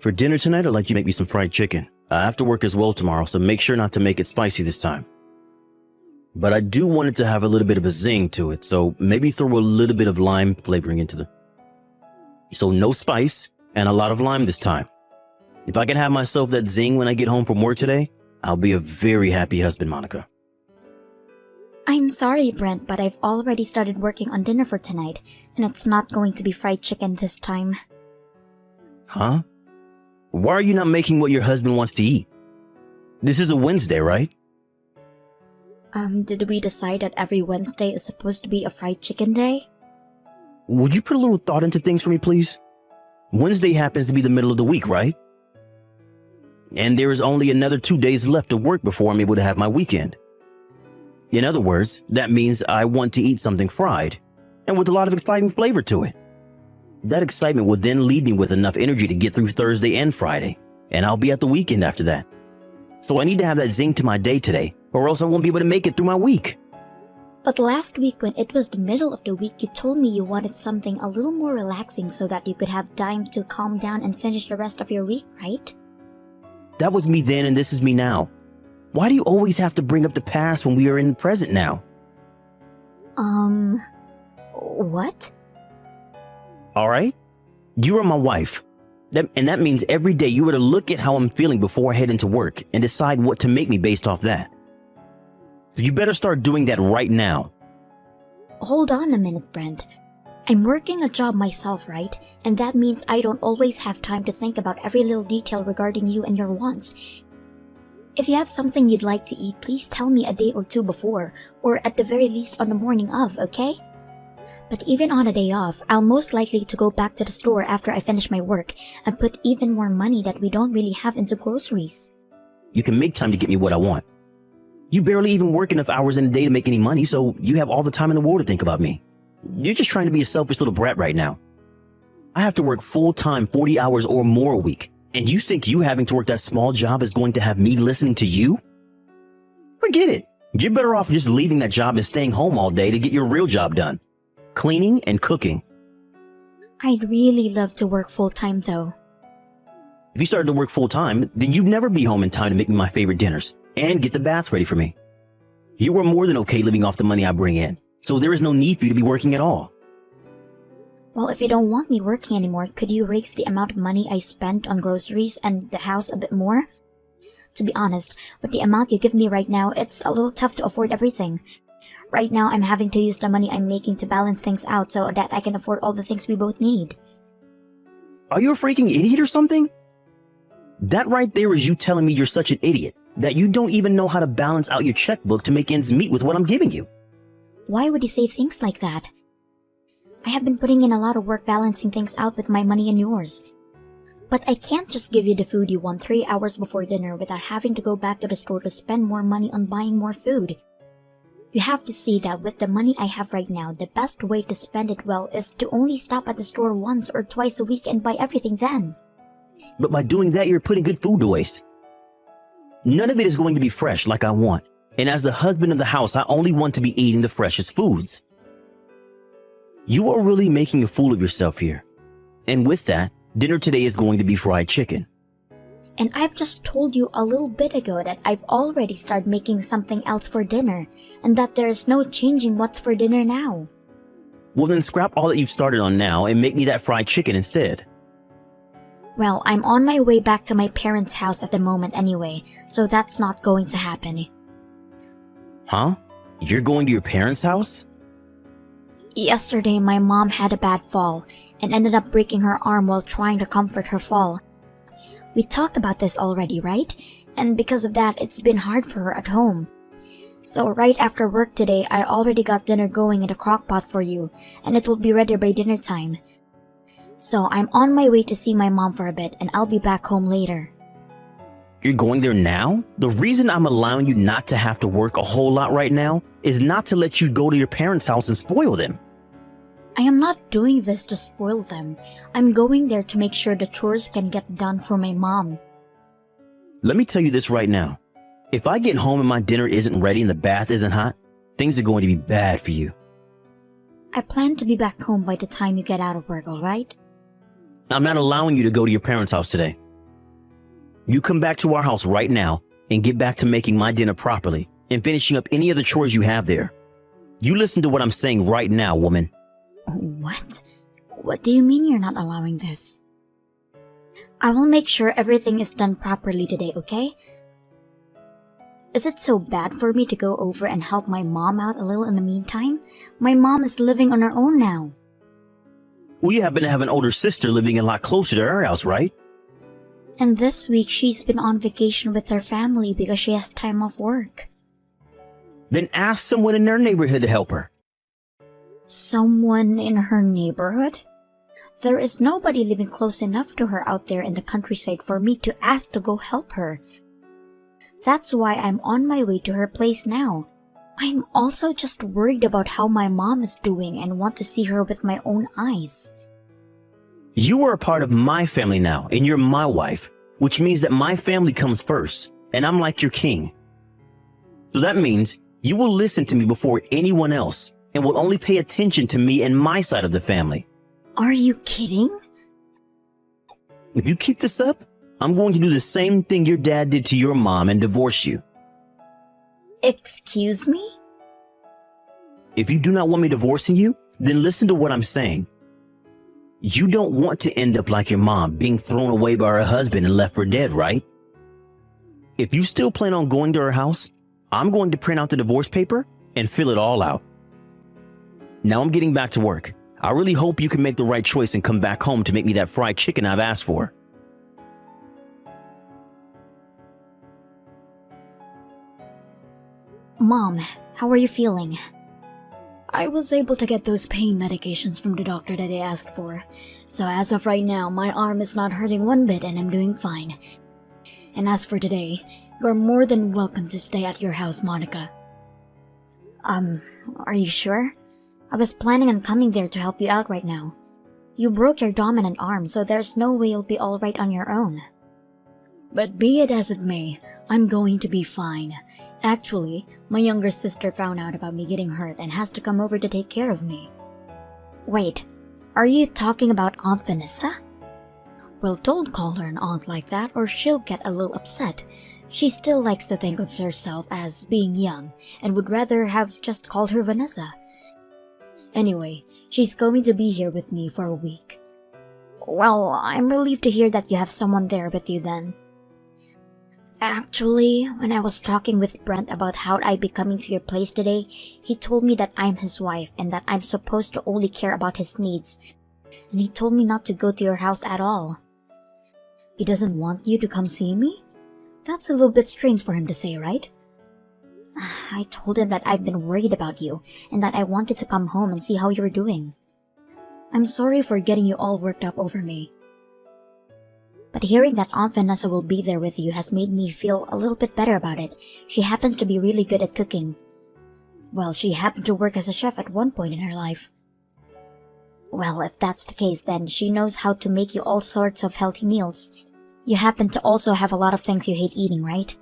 For dinner tonight, I'd like you to make me some fried chicken. I have to work as well tomorrow, so make sure not to make it spicy this time. But I do want it to have a little bit of a zing to it, so maybe throw a little bit of lime flavoring into the... So no spice and a lot of lime this time. If I can have myself that zing when I get home from work today, I'll be a very happy husband, Monica. I'm sorry, Brent, but I've already started working on dinner for tonight, and it's not going to be fried chicken this time. Huh? Why are you not making what your husband wants to eat? This is a Wednesday, right? Did we decide that every Wednesday is supposed to be a fried chicken day? Would you put a little thought into things for me, please? Wednesday happens to be the middle of the week, right? And there is only another 2 days left of work before I'm able to have my weekend. In other words, that means I want to eat something fried, and with a lot of exciting flavor to it. That excitement will then leave me with enough energy to get through Thursday and Friday, and I'll be at the weekend after that. So I need to have that zing to my day today, or else I won't be able to make it through my week. But last week when it was the middle of the week, you told me you wanted something a little more relaxing so that you could have time to calm down and finish the rest of your week, right? That was me then and this is me now. Why do you always have to bring up the past when we are in the present now? What? Alright? You are my wife. And that means every day you were to look at how I'm feeling before I head into work and decide what to make me based off that. You better start doing that right now. Hold on a minute, Brent. I'm working a job myself, right? And that means I don't always have time to think about every little detail regarding you and your wants. If you have something you'd like to eat, please tell me a day or two before, or at the very least on the morning of, okay? But even on a day off, I'll most likely to go back to the store after I finish my work and put even more money that we don't really have into groceries. You can make time to get me what I want. You barely even work enough hours in a day to make any money, so you have all the time in the world to think about me. You're just trying to be a selfish little brat right now. I have to work full-time 40 hours or more a week, and you think you having to work that small job is going to have me listening to you? Forget it. You're better off just leaving that job and staying home all day to get your real job done. Cleaning and cooking. I'd really love to work full-time though. If you started to work full-time, then you'd never be home in time to make me my favorite dinners and get the bath ready for me. You are more than okay living off the money I bring in, so there is no need for you to be working at all. Well, if you don't want me working anymore, could you raise the amount of money I spent on groceries and the house a bit more? To be honest, with the amount you give me right now, it's a little tough to afford everything. Right now, I'm having to use the money I'm making to balance things out so that I can afford all the things we both need. Are you a freaking idiot or something? That right there is you telling me you're such an idiot that you don't even know how to balance out your checkbook to make ends meet with what I'm giving you. Why would you say things like that? I have been putting in a lot of work balancing things out with my money and yours. But I can't just give you the food you want 3 hours before dinner without having to go back to the store to spend more money on buying more food. You have to see that with the money I have right now, the best way to spend it well is to only stop at the store once or twice a week and buy everything then. But by doing that, you're putting good food to waste. None of it is going to be fresh like I want. And as the husband of the house, I only want to be eating the freshest foods. You are really making a fool of yourself here. And with that, dinner today is going to be fried chicken. And I've just told you a little bit ago that I've already started making something else for dinner, and that there is no changing what's for dinner now. Well then scrap all that you've started on now and make me that fried chicken instead. Well, I'm on my way back to my parents' house at the moment anyway, so that's not going to happen. Huh? You're going to your parents' house? Yesterday, my mom had a bad fall and ended up breaking her arm while trying to comfort her fall. We talked about this already, right? And because of that, it's been hard for her at home. So right after work today, I already got dinner going in the crock pot for you, and it will be ready by dinner time. So I'm on my way to see my mom for a bit, and I'll be back home later. You're going there now? The reason I'm allowing you not to have to work a whole lot right now is not to let you go to your parents' house and spoil them. I am not doing this to spoil them. I'm going there to make sure the chores can get done for my mom. Let me tell you this right now. If I get home and my dinner isn't ready and the bath isn't hot, things are going to be bad for you. I plan to be back home by the time you get out of work, alright? I'm not allowing you to go to your parents' house today. You come back to our house right now and get back to making my dinner properly and finishing up any other chores you have there. You listen to what I'm saying right now, woman. What? What do you mean you're not allowing this? I will make sure everything is done properly today, okay? Is it so bad for me to go over and help my mom out a little in the meantime? My mom is living on her own now. Well, you happen to have an older sister living a lot closer to our house, right? And this week she's been on vacation with her family because she has time off work. Then ask someone in their neighborhood to help her. Someone in her neighborhood? There is nobody living close enough to her out there in the countryside for me to ask to go help her. That's why I'm on my way to her place now. I'm also just worried about how my mom is doing and want to see her with my own eyes. You are a part of my family now, and you're my wife, which means that my family comes first, and I'm like your king. So that means you will listen to me before anyone else, and will only pay attention to me and my side of the family. Are you kidding? If you keep this up, I'm going to do the same thing your dad did to your mom and divorce you. Excuse me? If you do not want me divorcing you, then listen to what I'm saying. You don't want to end up like your mom, being thrown away by her husband and left for dead, right? If you still plan on going to her house, I'm going to print out the divorce paper and fill it all out. Now I'm getting back to work. I really hope you can make the right choice and come back home to make me that fried chicken I've asked for. Mom, how are you feeling? I was able to get those pain medications from the doctor that I asked for, so as of right now, my arm is not hurting one bit and I'm doing fine. And as for today, you're more than welcome to stay at your house, Monica. Are you sure? I was planning on coming there to help you out right now. You broke your dominant arm, so there's no way you'll be alright on your own. But be it as it may, I'm going to be fine. Actually, my younger sister found out about me getting hurt and has to come over to take care of me. Wait, are you talking about Aunt Vanessa? Well, don't call her an aunt like that or she'll get a little upset. She still likes to think of herself as being young and would rather have just called her Vanessa. Anyway, she's going to be here with me for a week. Well, I'm relieved to hear that you have someone there with you then. Actually, when I was talking with Brent about how I'd be coming to your place today, he told me that I'm his wife and that I'm supposed to only care about his needs. And he told me not to go to your house at all. He doesn't want you to come see me? That's a little bit strange for him to say, right? I told him that I've been worried about you and that I wanted to come home and see how you were doing. I'm sorry for getting you all worked up over me. But hearing that Aunt Vanessa will be there with you has made me feel a little bit better about it. She happens to be really good at cooking. Well, she happened to work as a chef at one point in her life. Well, if that's the case, then she knows how to make you all sorts of healthy meals. You happen to also have a lot of things you hate eating, right?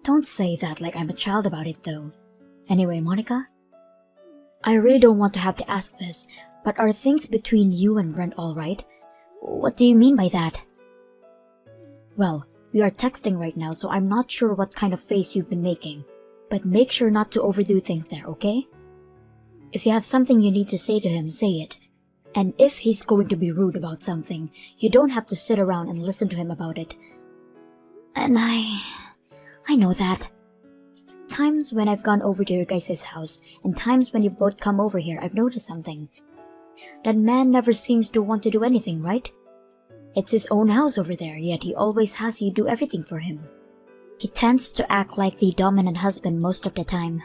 Don't say that like I'm a child about it, though. Anyway, Monica, I really don't want to have to ask this, but are things between you and Brent all right? What do you mean by that? Well, we are texting right now, so I'm not sure what kind of face you've been making. But make sure not to overdo things there, okay? If you have something you need to say to him, say it. And if he's going to be rude about something, you don't have to sit around and listen to him about it. And I know that. Times when I've gone over to your guys' house, and times when you've both come over here, I've noticed something. That man never seems to want to do anything, right? It's his own house over there, yet he always has you do everything for him. He tends to act like the dominant husband most of the time.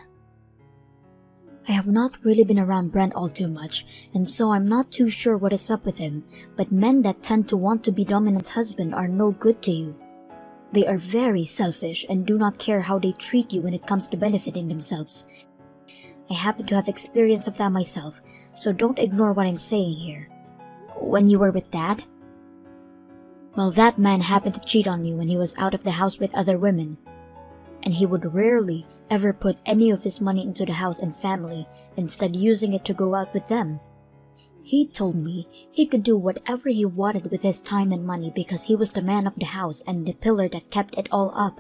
I have not really been around Brent all too much, and so I'm not too sure what is up with him, but men that tend to want to be dominant husband are no good to you. They are very selfish and do not care how they treat you when it comes to benefiting themselves. I happen to have experience of that myself, so don't ignore what I'm saying here. When you were with Dad? Well, that man happened to cheat on me when he was out of the house with other women. And he would rarely ever put any of his money into the house and family, instead using it to go out with them. He told me he could do whatever he wanted with his time and money because he was the man of the house and the pillar that kept it all up.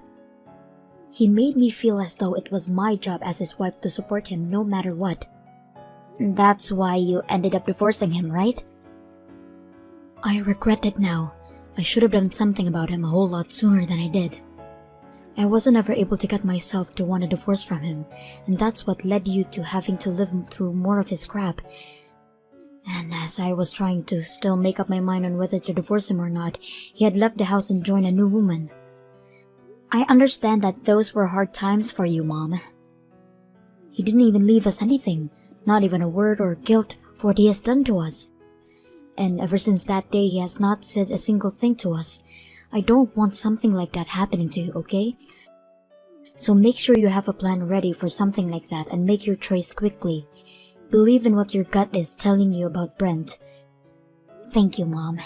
He made me feel as though it was my job as his wife to support him no matter what. That's why you ended up divorcing him, right? I regret it now. I should have done something about him a whole lot sooner than I did. I wasn't ever able to get myself to want a divorce from him, and that's what led you to having to live through more of his crap. And as I was trying to still make up my mind on whether to divorce him or not, he had left the house and joined a new woman. I understand that those were hard times for you, Mom. He didn't even leave us anything, not even a word or guilt for what he has done to us. And ever since that day, he has not said a single thing to us. I don't want something like that happening to you, okay? So make sure you have a plan ready for something like that and make your choice quickly. Believe in what your gut is telling you about Brent. Thank you, Mom.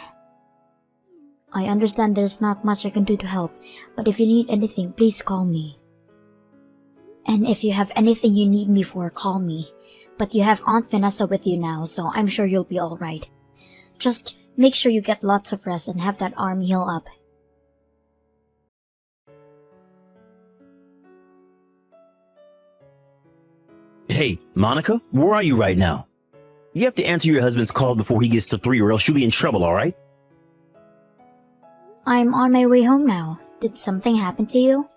I understand there's not much I can do to help, but if you need anything, please call me. And if you have anything you need me for, call me. But you have Aunt Vanessa with you now, so I'm sure you'll be alright. Just make sure you get lots of rest and have that arm heal up. Hey, Monica, where are you right now? You have to answer your husband's call before he gets to 3 or else you'll be in trouble, alright? I'm on my way home now. Did something happen to you?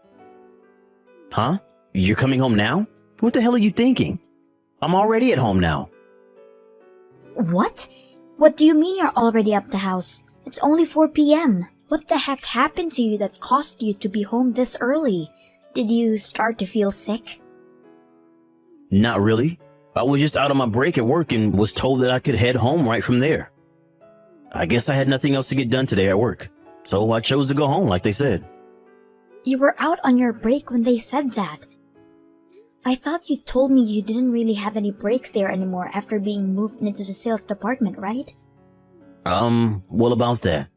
Huh? You're coming home now? What the hell are you thinking? I'm already at home now. What? What do you mean you're already up the house? It's only 4 p.m. What the heck happened to you that caused you to be home this early? Did you start to feel sick? Not really. I was just out on my break at work and was told that I could head home right from there. I guess I had nothing else to get done today at work, so I chose to go home like they said. You were out on your break when they said that. I thought you told me you didn't really have any breaks there anymore after being moved into the sales department, right? Well, about that.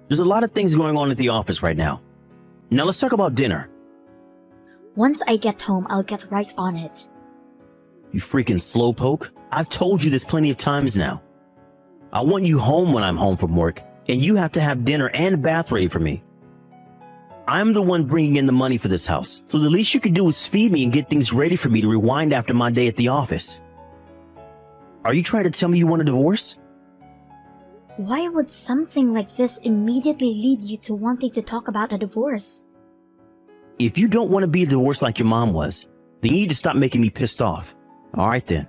There's a lot of things going on at the office right now. Now let's talk about dinner. Once I get home, I'll get right on it. You freaking slowpoke. I've told you this plenty of times now. I want you home when I'm home from work, and you have to have dinner and bath ready for me. I'm the one bringing in the money for this house, so the least you could do is feed me and get things ready for me to rewind after my day at the office. Are you trying to tell me you want a divorce? Why would something like this immediately lead you to wanting to talk about a divorce? If you don't want to be divorced like your mom was, then you need to stop making me pissed off. All right then.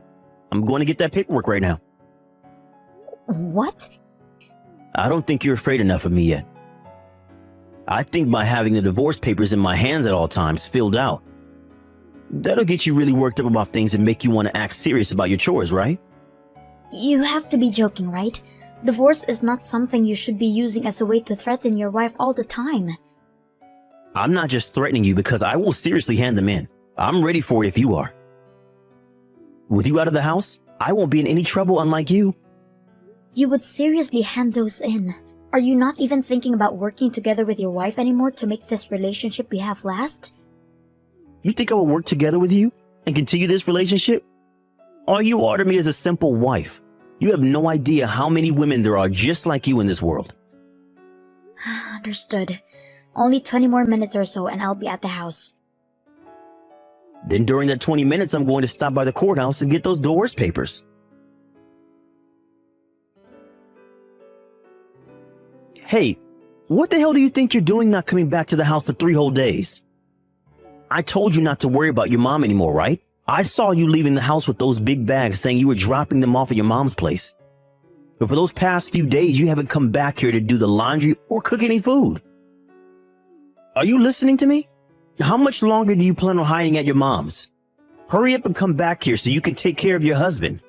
I'm going to get that paperwork right now. What? I don't think you're afraid enough of me yet. I think by having the divorce papers in my hands at all times filled out, that'll get you really worked up about things and make you want to act serious about your chores, right? You have to be joking, right? Divorce is not something you should be using as a way to threaten your wife all the time. I'm not just threatening you because I will seriously hand them in. I'm ready for it if you are. With you out of the house, I won't be in any trouble unlike you. You would seriously hand those in. Are you not even thinking about working together with your wife anymore to make this relationship we have last? You think I will work together with you and continue this relationship? All you are to me is a simple wife. You have no idea how many women there are just like you in this world. Understood. Only 20 more minutes or so and I'll be at the house. Then during that 20 minutes, I'm going to stop by the courthouse and get those divorce papers. Hey, what the hell do you think you're doing not coming back to the house for 3 whole days? I told you not to worry about your mom anymore, right? I saw you leaving the house with those big bags saying you were dropping them off at your mom's place. But for those past few days, you haven't come back here to do the laundry or cook any food. Are you listening to me? How much longer do you plan on hiding at your mom's? Hurry up and come back here so you can take care of your husband.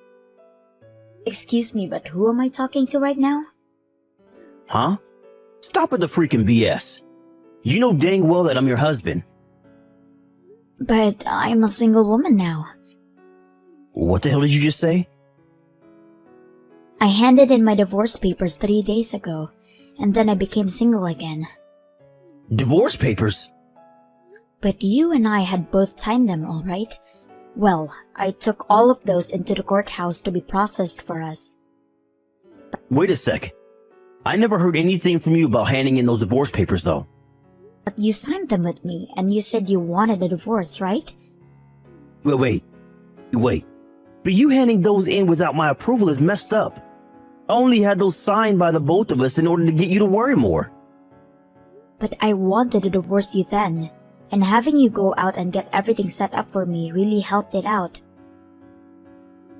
Excuse me, but who am I talking to right now? Huh? Stop with the freaking BS. You know dang well that I'm your husband. But I'm a single woman now. What the hell did you just say? I handed in my divorce papers 3 days ago, and then I became single again. Divorce papers? But you and I had both signed them, all right? Well, I took all of those into the courthouse to be processed for us. Wait a sec. I never heard anything from you about handing in those divorce papers, though. But you signed them with me, and you said you wanted a divorce, right? Wait. But you handing those in without my approval is messed up. I only had those signed by the both of us in order to get you to worry more. But I wanted to divorce you then, and having you go out and get everything set up for me really helped it out.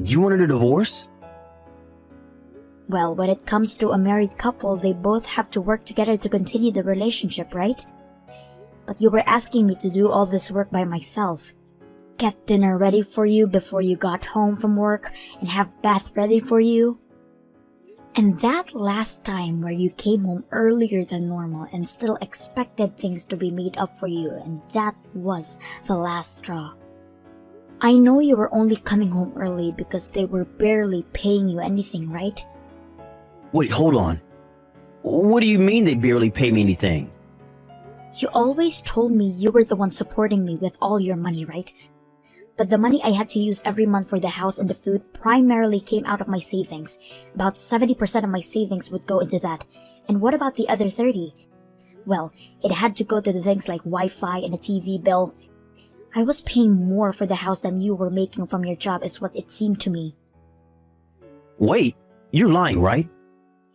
You wanted a divorce? Well, when it comes to a married couple, they both have to work together to continue the relationship, right? But you were asking me to do all this work by myself. Get dinner ready for you before you got home from work, and have bath ready for you. And that last time where you came home earlier than normal and still expected things to be made up for you, and that was the last straw. I know you were only coming home early because they were barely paying you anything, right? Wait, hold on. What do you mean they barely pay me anything? You always told me you were the one supporting me with all your money, right? But the money I had to use every month for the house and the food primarily came out of my savings. About 70% of my savings would go into that. And what about the other 30? Well, it had to go to the things like Wi-Fi and a TV bill. I was paying more for the house than you were making from your job is what it seemed to me. Wait, you're lying, right?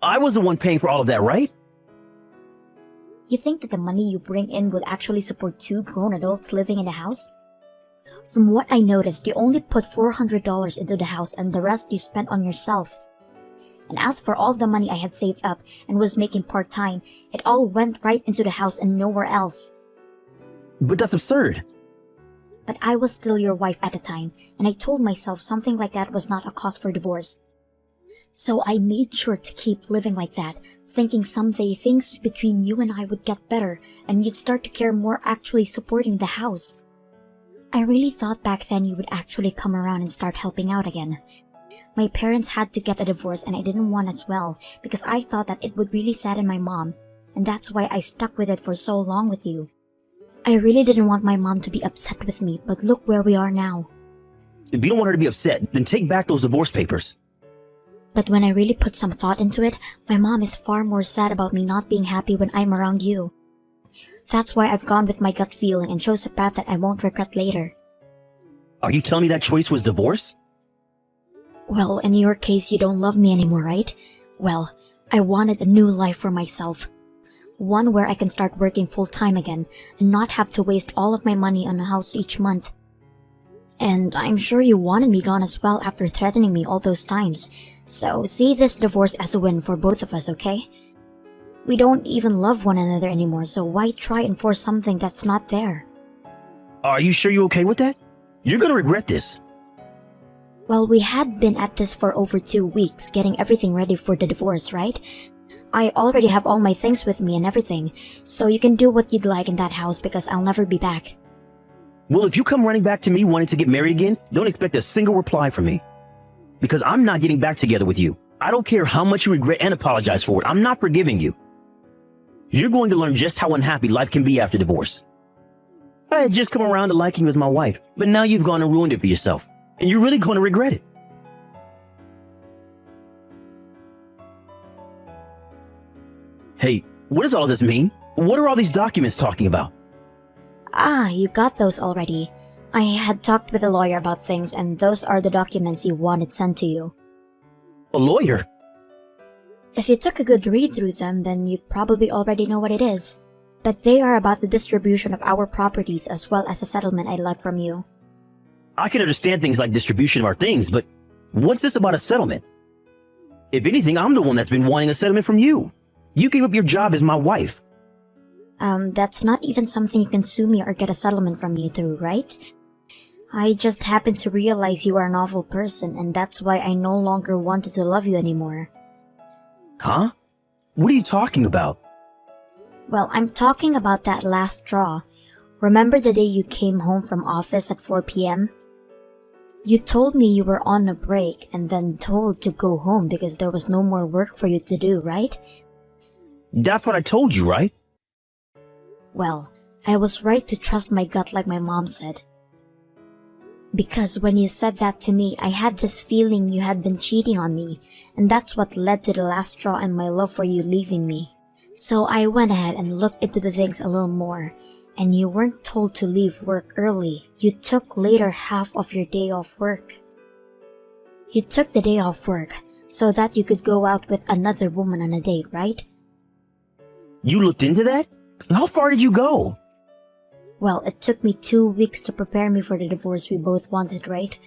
I was the one paying for all of that, right? You think that the money you bring in would actually support 2 grown adults living in the house? From what I noticed, you only put $400 into the house and the rest you spent on yourself. And as for all the money I had saved up and was making part-time, it all went right into the house and nowhere else. But that's absurd. But I was still your wife at the time, and I told myself something like that was not a cause for divorce. So I made sure to keep living like that, thinking someday things between you and I would get better and you'd start to care more actually supporting the house. I really thought back then you would actually come around and start helping out again. My parents had to get a divorce and I didn't want as well because I thought that it would really sadden my mom, and that's why I stuck with it for so long with you. I really didn't want my mom to be upset with me, but look where we are now. If you don't want her to be upset, then take back those divorce papers. But when I really put some thought into it, my mom is far more sad about me not being happy when I'm around you. That's why I've gone with my gut feeling and chose a path that I won't regret later. Are you telling me that choice was divorce? Well, in your case, you don't love me anymore, right? Well, I wanted a new life for myself. One where I can start working full-time again and not have to waste all of my money on a house each month. And I'm sure you wanted me gone as well after threatening me all those times. So see this divorce as a win for both of us, okay? We don't even love one another anymore, so why try and force something that's not there? Are you sure you're okay with that? You're gonna regret this. Well, we had been at this for over 2 weeks, getting everything ready for the divorce, right? I already have all my things with me and everything, so you can do what you'd like in that house because I'll never be back. Well, if you come running back to me wanting to get married again, don't expect a single reply from me. Because I'm not getting back together with you. I don't care how much you regret and apologize for it. I'm not forgiving you. You're going to learn just how unhappy life can be after divorce. I had just come around to liking you as my wife, but now you've gone and ruined it for yourself. And you're really going to regret it. Hey, what does all this mean? What are all these documents talking about? Ah, you got those already. I had talked with a lawyer about things, and those are the documents you wanted sent to you. A lawyer? If you took a good read through them, then you probably already know what it is. But they are about the distribution of our properties as well as a settlement I'd like from you. I can understand things like distribution of our things, but what's this about a settlement? If anything, I'm the one that's been wanting a settlement from you. You gave up your job as my wife. That's not even something you can sue me or get a settlement from me through, right? I just happened to realize you are an awful person, and that's why I no longer wanted to love you anymore. Huh? What are you talking about? Well, I'm talking about that last straw. Remember the day you came home from office at 4 p.m.? You told me you were on a break and then told to go home because there was no more work for you to do, right? That's what I told you, right? Well, I was right to trust my gut like my mom said. Because when you said that to me, I had this feeling you had been cheating on me, and that's what led to the last straw and my love for you leaving me. So I went ahead and looked into the things a little more, and you weren't told to leave work early. You took later half of your day off work. You took the day off work so that you could go out with another woman on a date, right? You looked into that? How far did you go? Well, it took me 2 weeks to prepare me for the divorce we both wanted, right?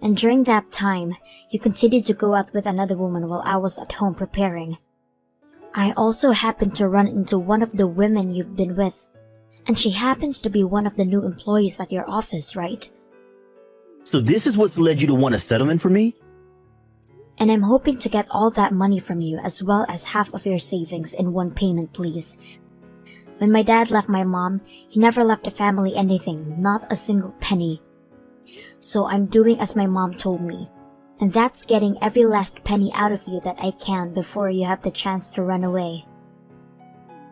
And during that time, you continued to go out with another woman while I was at home preparing. I also happened to run into one of the women you've been with, and she happens to be one of the new employees at your office, right? So this is what's led you to want a settlement for me? And I'm hoping to get all that money from you as well as half of your savings in one payment, please. When my dad left my mom, he never left the family anything, not a single penny. So I'm doing as my mom told me, and that's getting every last penny out of you that I can before you have the chance to run away.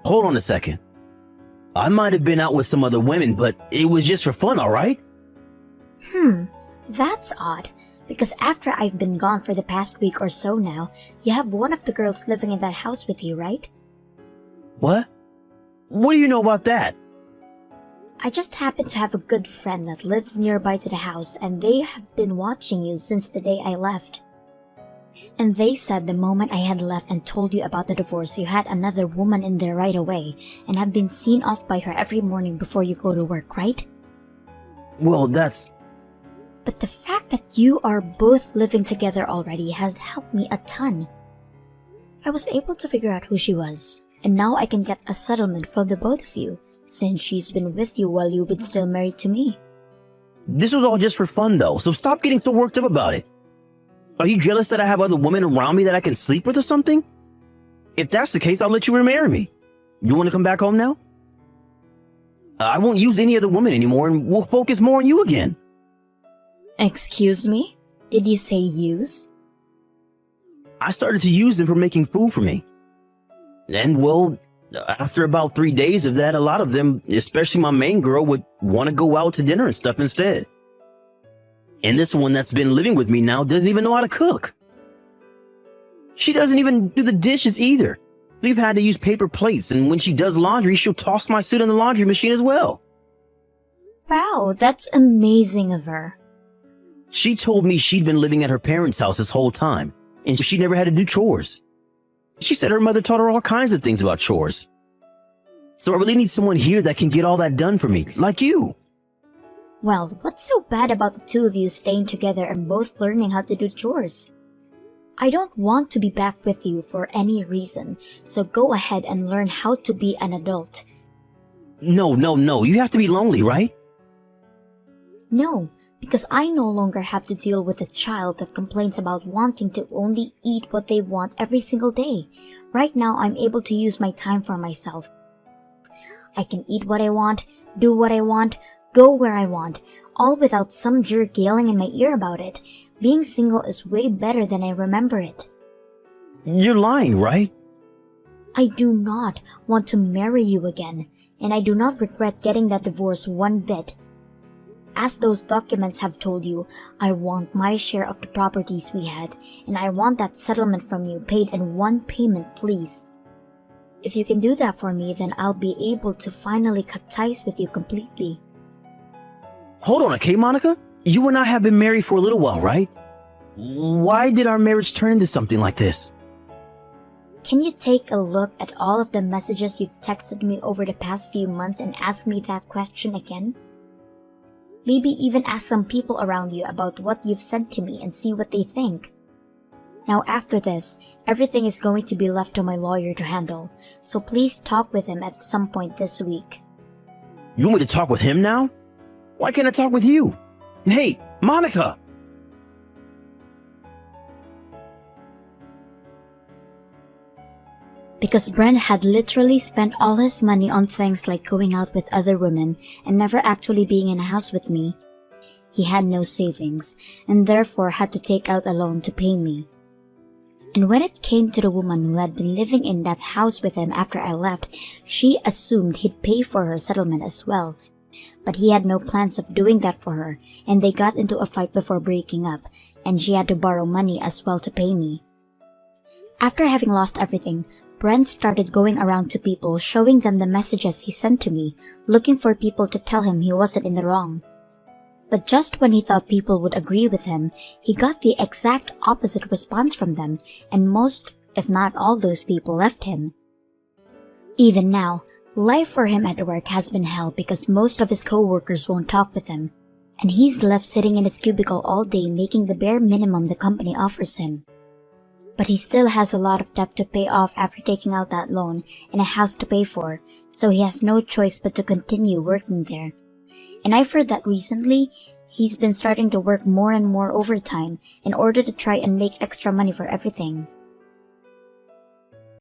Hold on a second. I might have been out with some other women, but it was just for fun, alright? That's odd, because after I've been gone for the past week or so now, you have one of the girls living in that house with you, right? What? What do you know about that? I just happen to have a good friend that lives nearby to the house, and they have been watching you since the day I left. And they said the moment I had left and told you about the divorce, you had another woman in there right away, and have been seen off by her every morning before you go to work, right? Well, that's... But the fact that you are both living together already has helped me a ton. I was able to figure out who she was, and now I can get a settlement from the both of you, since she's been with you while you've been still married to me. This was all just for fun, though, so stop getting so worked up about it. Are you jealous that I have other women around me that I can sleep with or something? If that's the case, I'll let you remarry me. You want to come back home now? I won't use any other woman anymore, and we'll focus more on you again. Excuse me? Did you say use? I started to use them for making food for me. And, well, after about 3 days of that, a lot of them, especially my main girl, would want to go out to dinner and stuff instead. And this one that's been living with me now doesn't even know how to cook. She doesn't even do the dishes either. We've had to use paper plates, and when she does laundry, she'll toss my suit in the laundry machine as well. Wow, that's amazing of her. She told me she'd been living at her parents' house this whole time, and she never had to do chores. She said her mother taught her all kinds of things about chores. So I really need someone here that can get all that done for me, like you. Well, what's so bad about the two of you staying together and both learning how to do chores? I don't want to be back with you for any reason, so go ahead and learn how to be an adult. No, you have to be lonely, right? No, because I no longer have to deal with a child that complains about wanting to only eat what they want every single day. Right now, I'm able to use my time for myself. I can eat what I want, do what I want, go where I want, all without some jerk yelling in my ear about it. Being single is way better than I remember it. You're lying, right? I do not want to marry you again, and I do not regret getting that divorce one bit. As those documents have told you, I want my share of the properties we had, and I want that settlement from you paid in one payment, please. If you can do that for me, then I'll be able to finally cut ties with you completely. Hold on, okay, Monica? You and I have been married for a little while, right? Why did our marriage turn into something like this? Can you take a look at all of the messages you've texted me over the past few months and ask me that question again? Maybe even ask some people around you about what you've said to me and see what they think. Now after this, everything is going to be left to my lawyer to handle, so please talk with him at some point this week. You want me to talk with him now? Why can't I talk with you? Hey, Monica! Because Brent had literally spent all his money on things like going out with other women and never actually being in a house with me. He had no savings, and therefore had to take out a loan to pay me. And when it came to the woman who had been living in that house with him after I left, she assumed he'd pay for her settlement as well, But he had no plans of doing that for her, and they got into a fight before breaking up, and she had to borrow money as well to pay me. After having lost everything, Brent started going around to people, showing them the messages he sent to me, looking for people to tell him he wasn't in the wrong. But just when he thought people would agree with him, he got the exact opposite response from them, and most, if not all those people left him. Even now, life for him at work has been hell because most of his co-workers won't talk with him, and he's left sitting in his cubicle all day making the bare minimum the company offers him. But he still has a lot of debt to pay off after taking out that loan and a house to pay for, so he has no choice but to continue working there. And I've heard that recently, he's been starting to work more and more overtime in order to try and make extra money for everything.